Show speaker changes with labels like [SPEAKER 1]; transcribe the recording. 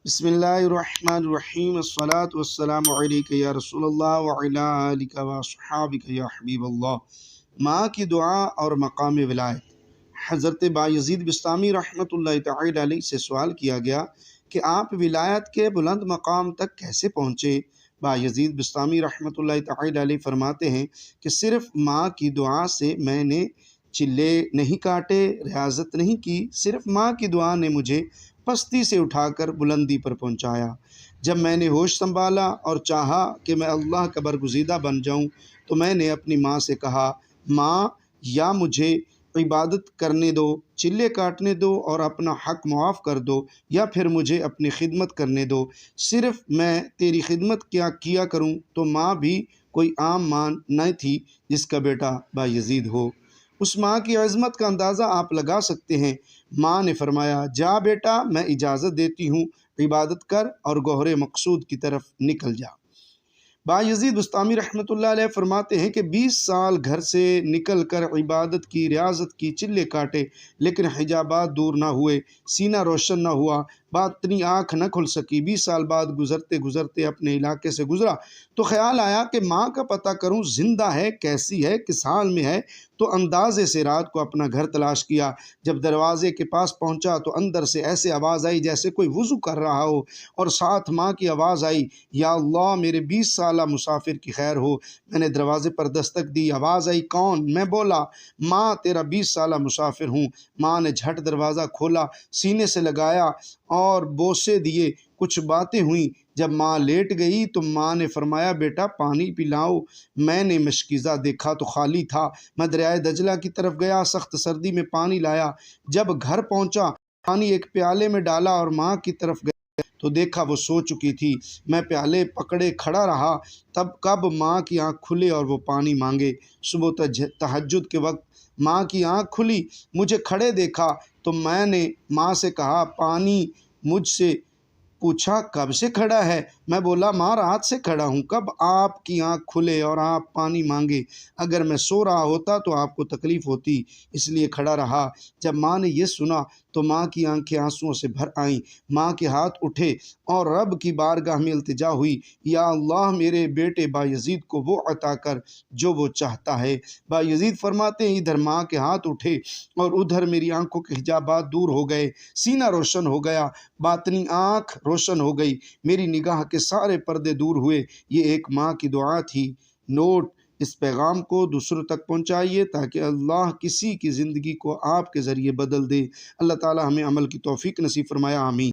[SPEAKER 1] بسم اللہ الرحمن الرحیم الصلاۃ والسلام علیک یا رسول اللہ وعلی آلک واصحابک یا حبیب اللہ۔ ماں کی دعا اور مقام ولایت۔ حضرت بایزید بسطامی رحمۃ اللہ تعالی علیہ سے سوال کیا گیا کہ آپ ولایت کے بلند مقام تک کیسے پہنچے؟ بایزید بسطامی رحمۃ اللہ تعالی علیہ فرماتے ہیں کہ صرف ماں کی دعا سے میں نے چلے نہیں کاٹے، ریاضت نہیں کی، صرف ماں کی دعا نے مجھے پستی سے اٹھا کر بلندی پر پہنچایا۔ جب میں نے ہوش سنبھالا اور چاہا کہ میں اللہ کا برگزیدہ بن جاؤں تو میں نے اپنی ماں سے کہا، ماں یا مجھے عبادت کرنے دو، چلے کاٹنے دو اور اپنا حق معاف کر دو، یا پھر مجھے اپنی خدمت کرنے دو، صرف میں تیری خدمت کیا کروں۔ تو ماں بھی کوئی عام ماں نہ تھی جس کا بیٹا بایزید ہو۔ اس ماں کی عظمت کا اندازہ آپ لگا سکتے ہیں۔ ماں نے فرمایا، جا بیٹا، میں اجازت دیتی ہوں، عبادت کر اور گوہر مقصود کی طرف نکل جا۔ بایزید بسطامی رحمۃ اللہ علیہ فرماتے ہیں کہ 20 سال گھر سے نکل کر عبادت کی، ریاضت کی، چلے کاٹے، لیکن حجابات دور نہ ہوئے، سینہ روشن نہ ہوا، باطنی آنکھ نہ کھل سکی۔ 20 سال بعد گزرتے گزرتے اپنے علاقے سے گزرا تو خیال آیا کہ ماں کا پتہ کروں، زندہ ہے، کیسی ہے، کس حال میں ہے۔ تو اندازے سے رات کو اپنا گھر تلاش کیا۔ جب دروازے کے پاس پہنچا تو اندر سے ایسے آواز آئی جیسے کوئی وضو کر رہا ہو، اور ساتھ ماں کی آواز آئی، یا اللہ میرے 20 سالہ مسافر کی خیر ہو۔ میں نے دروازے پر دستک دی، آواز آئی، کون؟ میں بولا، ماں تیرا 20 سالہ مسافر ہوں۔ ماں نے جھٹ دروازہ کھولا، سینے سے لگایا اور بوسے دیے۔ کچھ باتیں ہوئیں۔ جب ماں لیٹ گئی تو ماں نے فرمایا، بیٹا پانی پلاؤ۔ میں نے مشکیزہ دیکھا تو خالی تھا۔ میں دریائے دجلہ کی طرف گیا، سخت سردی میں پانی لایا۔ جب گھر پہنچا، پانی ایک پیالے میں ڈالا اور ماں کی طرف گیا تو دیکھا وہ سو چکی تھی۔ میں پیالے پکڑے کھڑا رہا، تب کب ماں کی آنکھ کھلے اور وہ پانی مانگے۔ صبح تہجد کے وقت ماں کی آنکھ کھلی، مجھے کھڑے دیکھا تو میں نے ماں سے کہا، پانی؟ مجھ سے پوچھا، کب سے کھڑا ہے؟ میں بولا، ماں رات سے کھڑا ہوں، کب آپ کی آنکھ کھلے اور آپ پانی مانگے؟ اگر میں سو رہا ہوتا تو آپ کو تکلیف ہوتی، اس لیے کھڑا رہا۔ جب ماں نے یہ سنا تو ماں کی آنکھیں آنسوؤں سے بھر آئیں۔ ماں کے ہاتھ اٹھے اور رب کی بارگاہ میں التجا ہوئی، یا اللہ میرے بیٹے بایزید کو وہ عطا کر جو وہ چاہتا ہے۔ بایزید فرماتے ہیں، ادھر ماں کے ہاتھ اٹھے اور ادھر میری آنکھوں کے حجابات دور ہو گئے، سینہ روشن ہو گیا، باطنی آنکھ روشن ہو گئی، میری نگاہ کے سارے پردے دور ہوئے۔ یہ ایک ماں کی دعا تھی۔ نوٹ: اس پیغام کو دوسروں تک پہنچائیے تاکہ اللہ کسی کی زندگی کو آپ کے ذریعے بدل دے۔ اللہ تعالی ہمیں عمل کی توفیق نصیب فرمایا، آمین۔